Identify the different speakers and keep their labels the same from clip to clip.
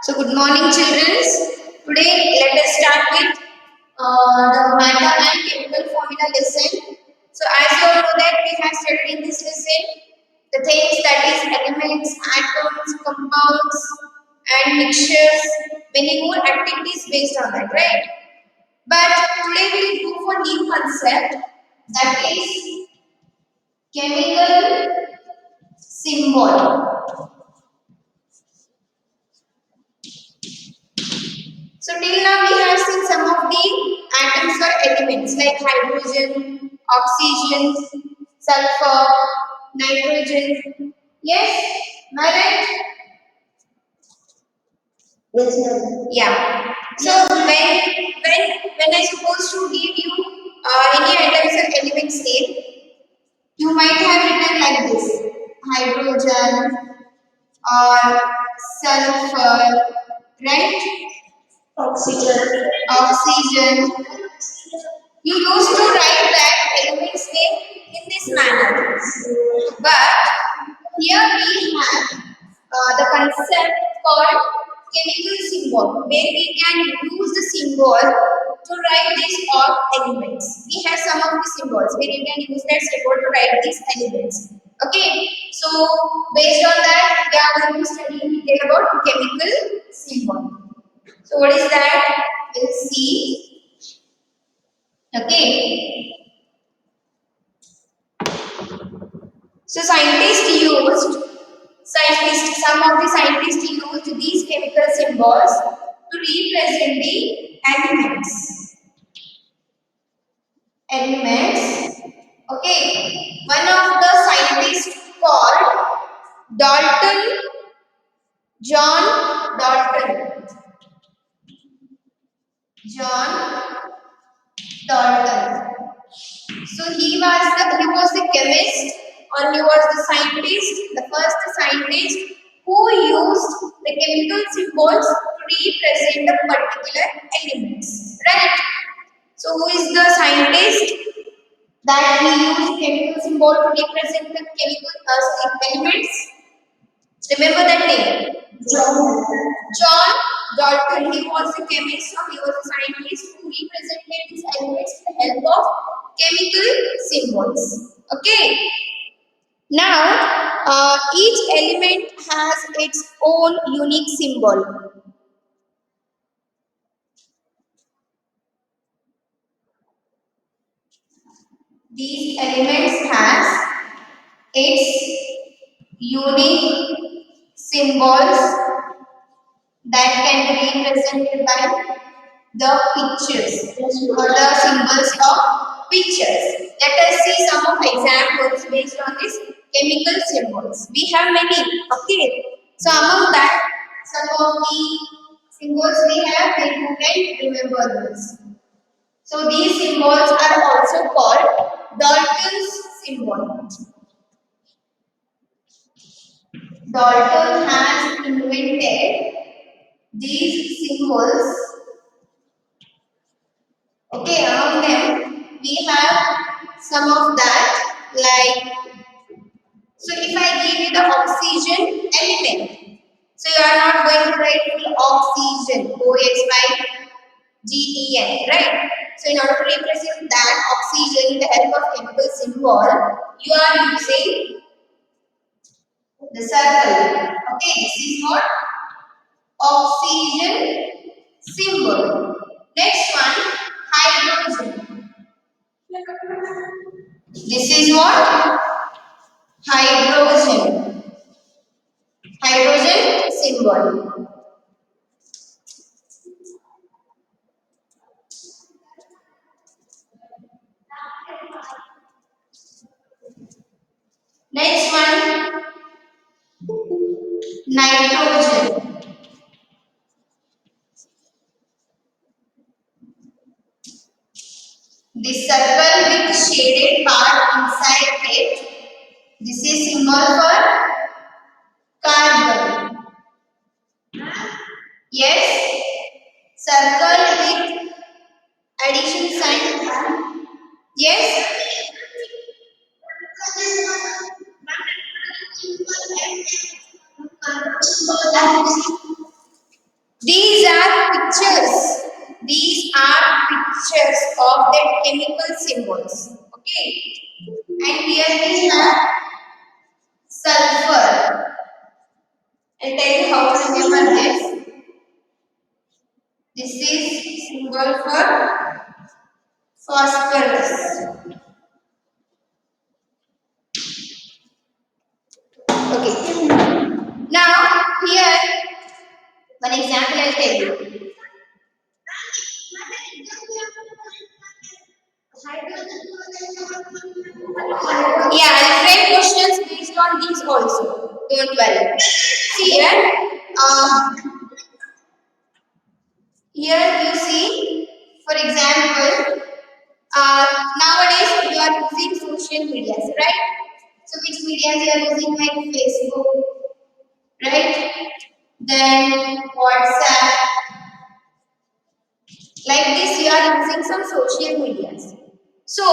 Speaker 1: So good morning children. Today let us start with the matter and chemical formula lesson. So as you all know that we have studied in this lesson the things that is elements, atoms, compounds and mixtures, many more activities based on that, right? But today we will go for new concept, that is chemical symbol. So till now we have seen some of the atoms or elements like hydrogen, oxygen, sulfur, nitrogen. Yes, am I right?
Speaker 2: Yes, ma'am.
Speaker 1: Yeah. So when I supposed to give you any atoms or elements name, you might have written like this: hydrogen or sulfur, right?
Speaker 2: Oxygen.
Speaker 1: Oxygen. You used to write that element's name in this manner. But here we have the concept called chemical symbol, where we can use the symbol to write these all elements. We have some of the symbols where you can use that symbol to write these elements. Okay, so based on that, we are going to study in detail about chemical symbol. So what is that? We'll see. Okay. So some of the scientists used these chemical symbols to represent the elements. Elements. Okay. One of the scientists called Dalton, John Dalton. John Dalton. So he was the chemist, or he was the scientist, the first scientist who used the chemical symbols to represent the particular elements. Right? So who is the scientist that he used chemical symbol to represent the chemical elements? Remember that name?
Speaker 2: John.
Speaker 1: John Dalton. He was a chemist, or he was a scientist who represented these elements with the help of chemical symbols. Okay. Now, each element has its own unique symbol. These elements has its unique symbols that can be represented by the pictures or the symbols of pictures. Let us see some of examples based on these chemical symbols. We have many, okay. So among that, some of the symbols we have, we can remember those. So these symbols are also called Dalton's symbol. Dalton has invented these symbols. Okay, among them we have some of that, like, so if I give you the oxygen element, so you are not going to write full oxygen, OXYGEN, right? So in order to represent that oxygen with the help of chemical symbol, you are using the circle. Okay, this is what oxygen symbol. Next one, hydrogen. This is what? Hydrogen. Hydrogen symbol. Next one, nitrogen. The circle with shaded part inside it. This is symbol for carbon. Yes, circle with addition sign. Yes. are pictures. These are pictures of the chemical symbols. Okay. And here we have sulfur. I'll tell you how to remember this. This is symbol for phosphorus. Okay. Now here one example I'll tell you. Yeah, I'll frame questions based on these also. Don't worry. See here. Here you see, for example, nowadays you are using social medias, right? So which medias you are using like Facebook, right? Then WhatsApp, like this you are using some social medias. So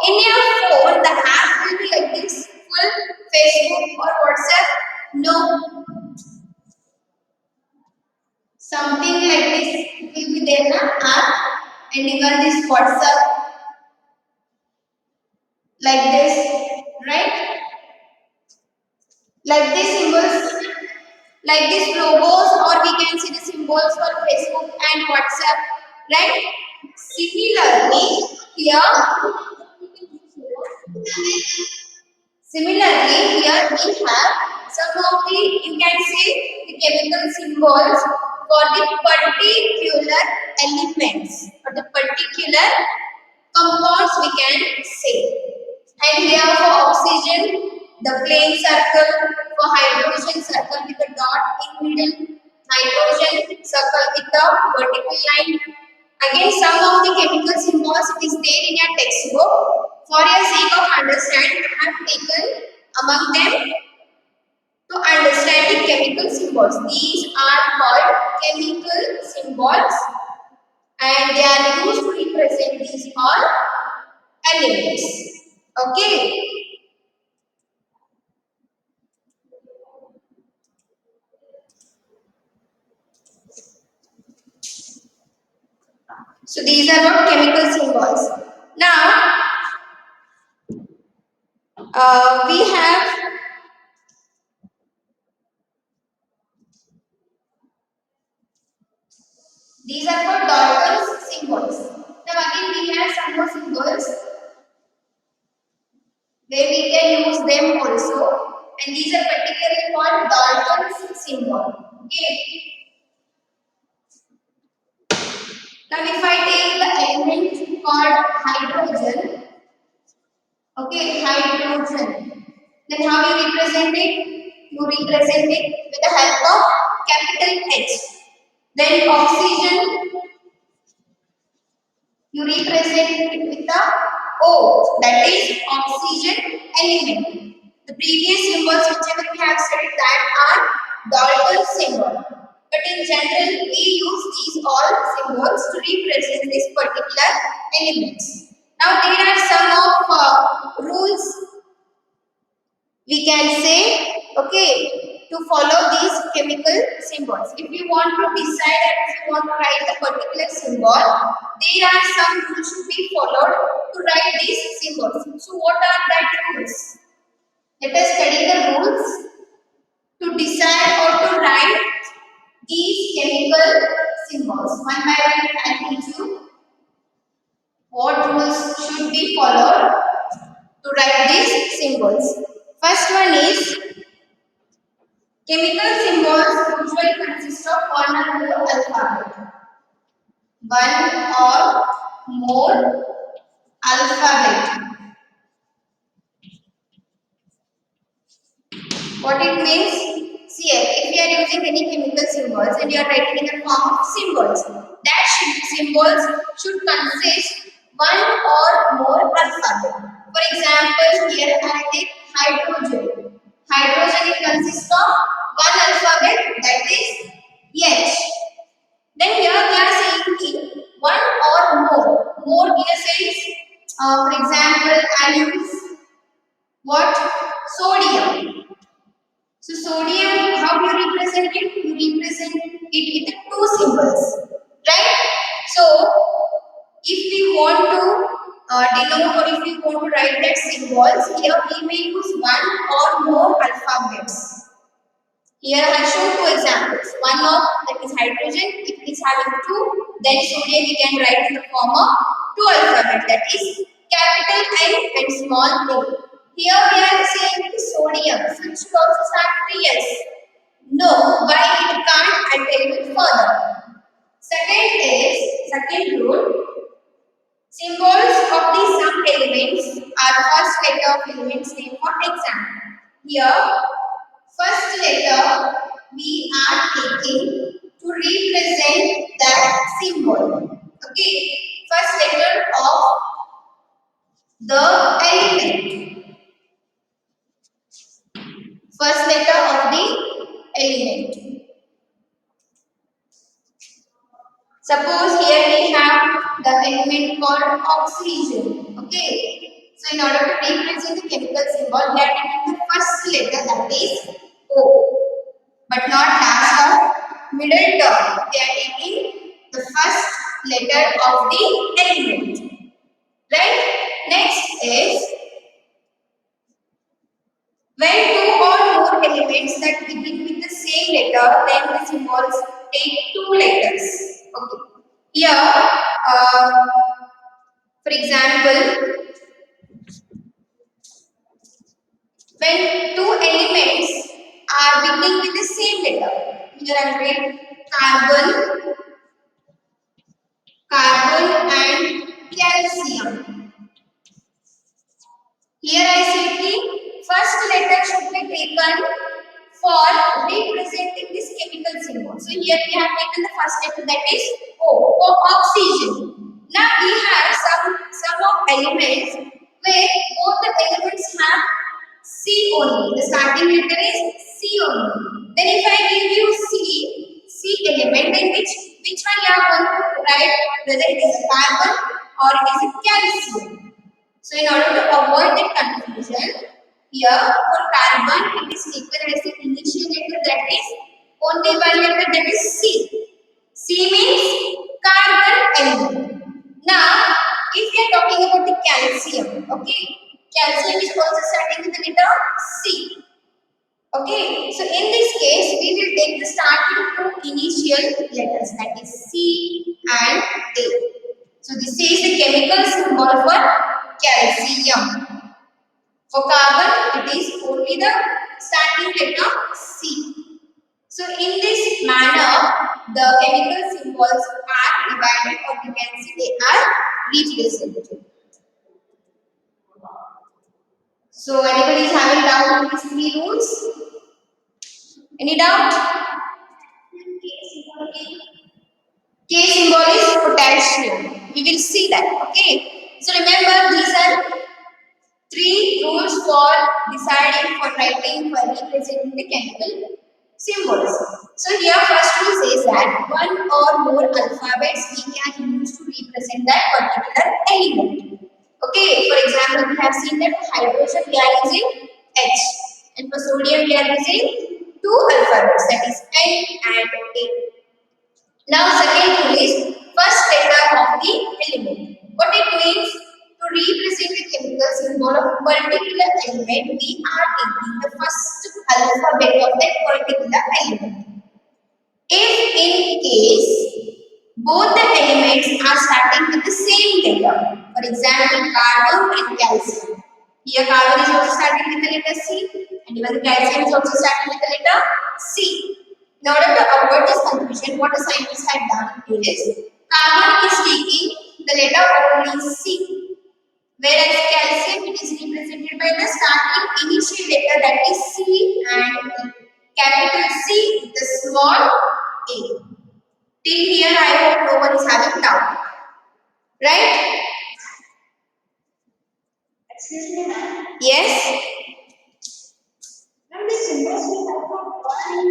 Speaker 1: in your phone, the app will be like this, full Facebook or WhatsApp. No, something like this will be there na app, and even this WhatsApp like this, right? Like these symbols, like these logos, or we can see the symbols for Facebook and WhatsApp, right? Similarly, here Similarly, here we have some of the, you can say, the chemical symbols for the particular elements or the particular compounds we can say. And here for oxygen, the plain circle, for hydrogen circle with a dot in middle, nitrogen circle with a vertical line. Again, some of the chemical symbols it is there in your textbook. For your sake of understanding, I have taken among them to understand the chemical symbols. These are called chemical symbols and they are used to represent these all elements. Okay. So these are what chemical symbols. Now we have these are called Dalton's symbols. Now again we have some more symbols where we can use them also, and these are particularly called Dalton's symbol. Okay. Now if I take the element called hydrogen, okay, hydrogen, then how you represent it? You represent it with the help of capital H. Then oxygen, you represent it with the O, that is oxygen element. The previous symbols whichever we have said that are Dalton symbol. But in general, we use these all symbols to represent these particular elements. Now there are some of rules we can say, okay, to follow these chemical symbols. If you want to decide and if you want to write a particular symbol, there are some rules to be followed to write these symbols. So what are that rules? Let us study the rules to decide or to write these chemical symbols. One by one I teach you what rules should be followed to write these symbols. First one is chemical symbols usually consist of one or more alphabet. One or more alphabet. What it means? See here, if you are using any chemical symbols and you are writing in the form of symbols, that symbols should consist one or more alphabet. For example, here I take hydrogen. Hydrogen it consists of one alphabet, that is H. Then here we are saying one or more. More in a sense, for example, I use what? Sodium. So sodium, how you represent it? You represent it with the two symbols, right? So if we want to denote or if we want to write that symbols, here we may use one or more alphabets. Here I have shown two examples. One of that is hydrogen. If it is having two, then sodium we can write in the form of two alphabet, that is capital N and small a. Here we are saying the sodium. So it should also start with a S. No, why it can't? I'll tell you further. Second rule. Symbols of the some elements are first letter of elements name. For example, here first letter we are taking to represent that symbol. Okay, first letter of the element. First letter of the element. Suppose here we have the element called oxygen. Okay. So in order to represent the chemical symbol, we are taking the first letter, that is O. But not last or middle term. They are taking the first letter of the element. Right? Next is when two or more elements that begin with the same letter, then the symbols take two letters. Okay. Here, for example, when two elements are beginning with the same letter, here I am write carbon and calcium. Here I said the first letter should be taken for representing this chemical symbol. So here we have taken the first letter, that is O for oxygen. Now we have some of elements where both the elements have C only. The starting letter is C only. Then if I give you C element, then which one you are going to write? Whether it is carbon or it is calcium. So in order to avoid that confusion, here for carbon it is taken as the initial letter, that is only one letter, that is C. C means carbon element. Now, if we are talking about the calcium, okay, calcium is also starting with the letter C. Okay, so in this case, we will take the starting two initial letters, that is C and A. So this is the chemical symbol for calcium. For carbon, it is only the starting letter C. So in this manner, the chemical symbols are divided, or we can say they are represented. So anybody is having doubt on these three rules? Any doubt? K symbol is potassium. We will see that. Okay. So remember, these are three rules for deciding, for writing, for representing the chemical symbols. So here first rule says that one or more alphabets we can use to represent that particular element. Okay, for example, we have seen that for hydrogen we are using H, and for sodium we are using two alphabets, that is N and A. Now second rule is first letter of the element. What it means, to represent the chemical symbol of particular element, we are taking the first alphabet of that particular element. If in case both the elements are starting with the same letter, for example carbon and calcium. Here carbon is also starting with the letter C, and even the calcium is also starting with the letter C. In order to avoid this confusion, what the scientists had done is carbon is taking the letter only C, whereas calcium it is represented by the starting initial letter, that is C and E. Capital C with the small a. Till here, I hope no one is having doubt. Right?
Speaker 2: Excuse me, ma'am.
Speaker 1: Yes?
Speaker 2: Ma'am, the symbols we have for one.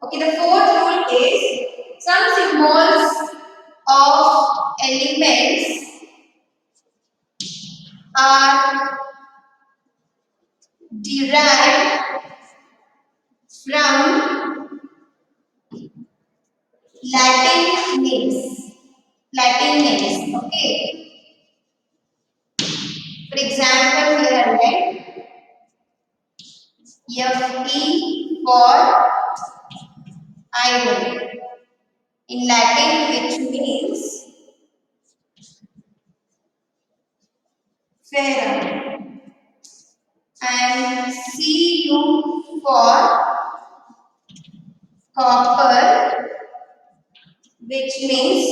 Speaker 1: Okay, the fourth rule is some symbols of elements are derived from Latin names. Latin names. Okay. For example, here I write Fe for iron in Latin, which means ferrum, and Cu for copper, which means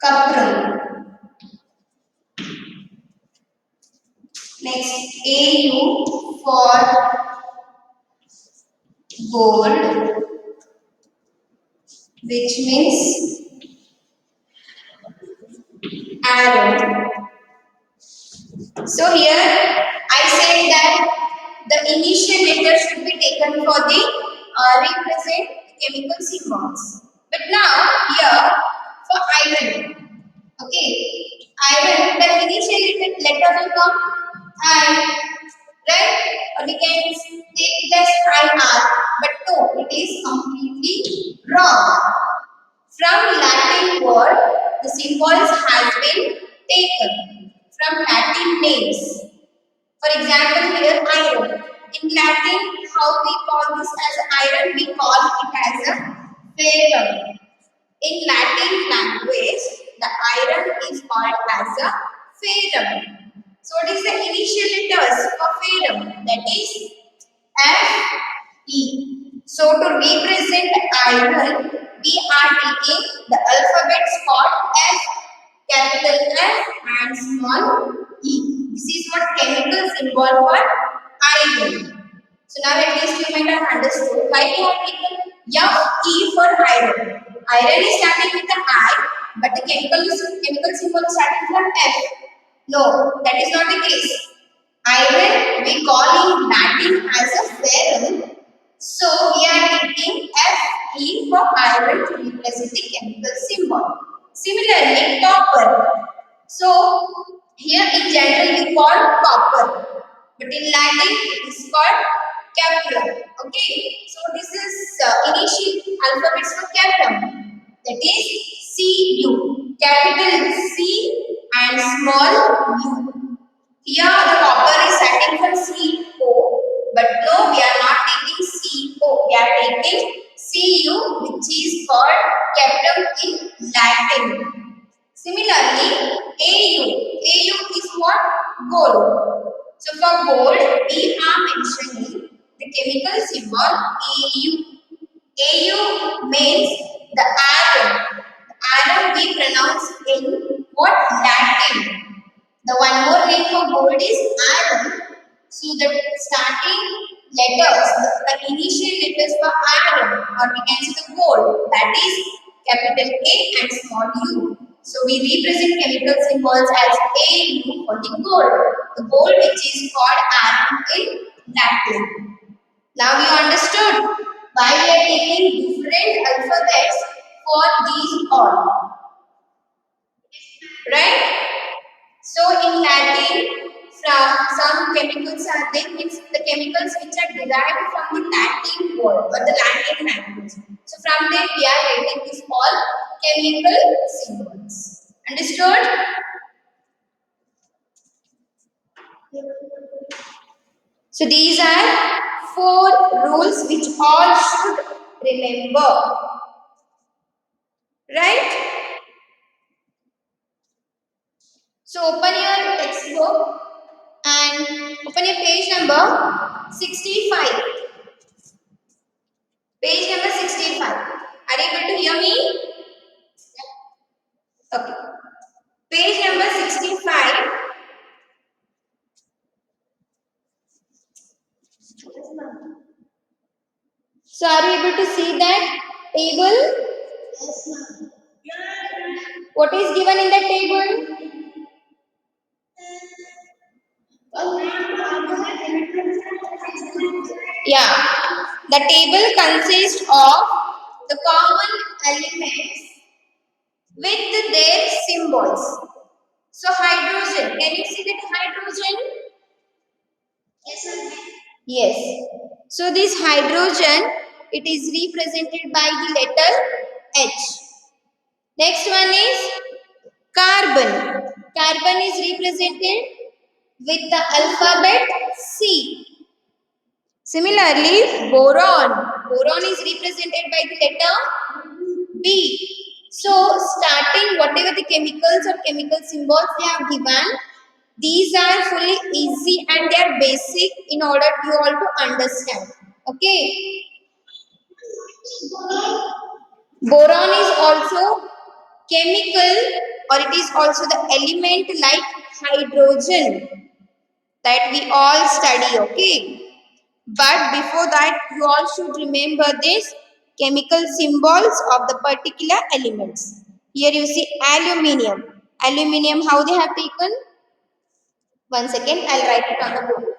Speaker 1: cuprum. Next, Au for gold, which means iron. So here I said that the initial letter should be taken for the represent chemical symbols. But now here for iron, okay, iron the initial letter will come I, right? Or we can take it as IR, but no, it is completely wrong. From Latin word, the symbols has been taken from Latin names. For example, here iron. In Latin, how we call this as iron? We call it as a ferrum. In Latin language, the iron is called as a ferrum. So, what is the initial letters for ferrum? That is F E. So to represent iron, we are taking the alphabets called F, capital F and small e. This is what chemical symbol for iron. So now at least you might have understood why we have taken Fe for iron. Iron is starting with the I, but the chemical symbol is starting from F. No, that is not the case. Iron we call in Latin as a ferrum. So we are taking Fe for iron to represent the chemical symbol. Similarly, copper. So here in general we call copper, but in Latin it is called caprum. Okay, so this is initial alphabets for caprum. That is Cu, capital C and small u. Here the copper is starting from CO, but no, we are not taking CO, we are taking Cu, which is called caprum in Latin. Similarly, AU is what? Gold. So for gold, we are mentioning the chemical symbol AU. AU means the iron. The iron we pronounce in what? Latin. The one more name for gold is iron. So the starting letters, the initial letters for iron, or we can say the gold, that is capital A and small u. So we represent chemical symbols as AU for the gold. The gold which is called iron in Latin. Now you understood why we are taking different alphabets for these all. Right? So in Latin, from some chemicals are there, means the chemicals which are derived from the Latin word or the Latin language. So from there we are writing this all chemical symbols. Understood? So these are 4 rules which all should remember. Right? So open your textbook and open your page number 65. Page number 65. Are you able to hear me? Okay. Page number 65. So are you able to see that table?
Speaker 2: Yes, ma'am.
Speaker 1: What is given in the table? Yeah. The table consists of the common elements with their symbols. So hydrogen, can you see that hydrogen?
Speaker 2: Yes, ma'am.
Speaker 1: Yes. So this hydrogen, it is represented by the letter H. Next one is carbon. Carbon is represented with the alphabet C. Similarly, boron. Boron is represented by the letter B. So, starting whatever the chemicals or chemical symbols they have given, these are fully easy and they are basic in order you all to understand. Okay. Boron is also chemical or it is also the element like hydrogen that we all study. Okay. But before that, you all should remember this chemical symbols of the particular elements. Here you see aluminium. Aluminium, how they have taken? One second, I'll write it on the board.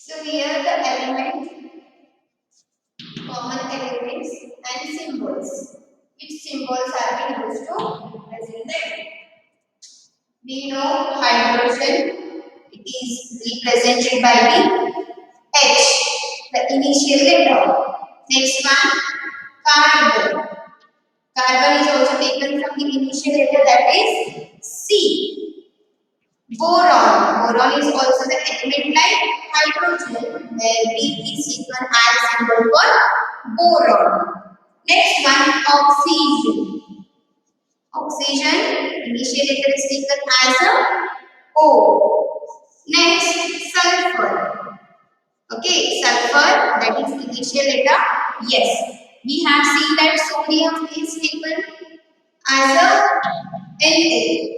Speaker 1: So here the element, common elements and symbols. Which symbols are being used to represent them? We know hydrogen, it is represented by the H, the initial letter. Next one, carbon. Carbon is also taken from the initial letter that is C. Boron. Boron is also the element like hydrogen where B is taken as symbol for boron. Next one, oxygen. Oxygen, initial letter is taken as a O. Next, sulfur. Okay, sulfur, that is initial letter. Yes, we have seen that sodium is taken as a Na.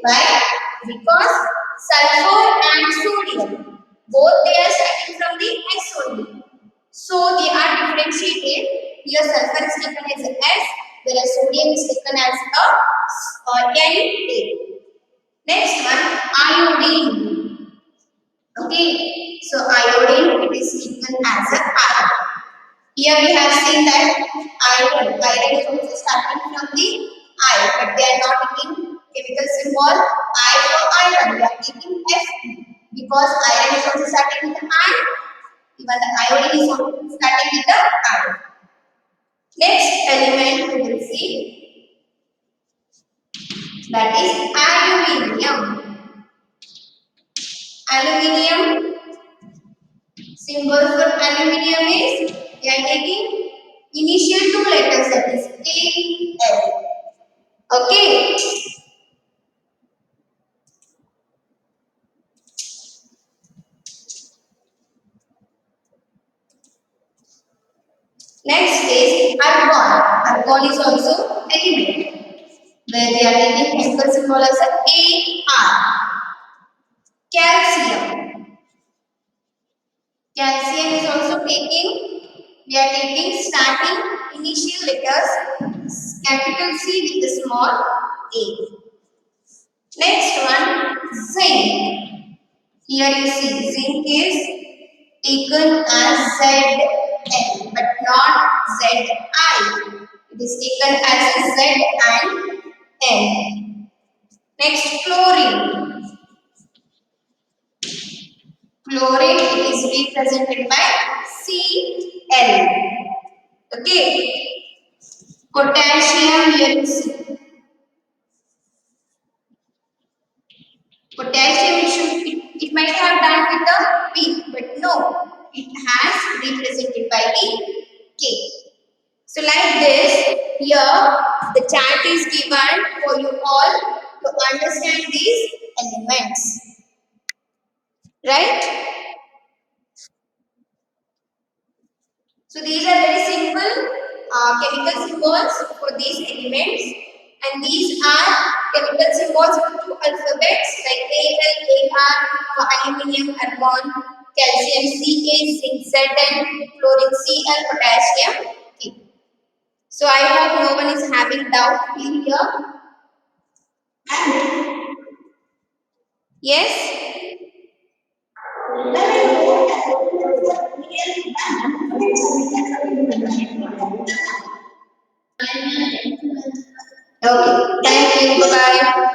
Speaker 1: Why? Because sulfur and sodium, both they are starting from the S only. So they are differentiated. Here sulfur is taken as a S, whereas sodium is taken as a Na. Next one, iodine. Okay, so iodine it is taken as a I. Here we have seen that iron. Iron is also starting from the I, but they are not taking chemical symbol I for iron. They are taking Fe because iron is also starting with the I. Even the iodine is also starting with the I. Next element we will see that is aluminium. Aluminium symbol for aluminium is we are taking initial two letters that is Al. Okay. Next is argon. Argon is also element where they are taking chemical symbol as a Ar. Calcium. Calcium is also taking, we are taking starting initial letters capital C with the small a. Next one, zinc. Here you see zinc is taken as Zn but not Zi. It is taken as a Z and N. Next, chlorine. Chlorine it is represented by Cl. Okay. Potassium here you see. Potassium it might have done with the P, but no, it has represented by the K. So like this, here the chart is given for you all to understand these elements, right? So these are very simple chemical symbols for these elements. And these are chemical symbols with two alphabets like Al, Ar for aluminium, argon, calcium Ca, zinc Zn, chlorine Cl, potassium K. So I hope no one is having doubt till here. Yes? Okay. Thank you. Bye bye.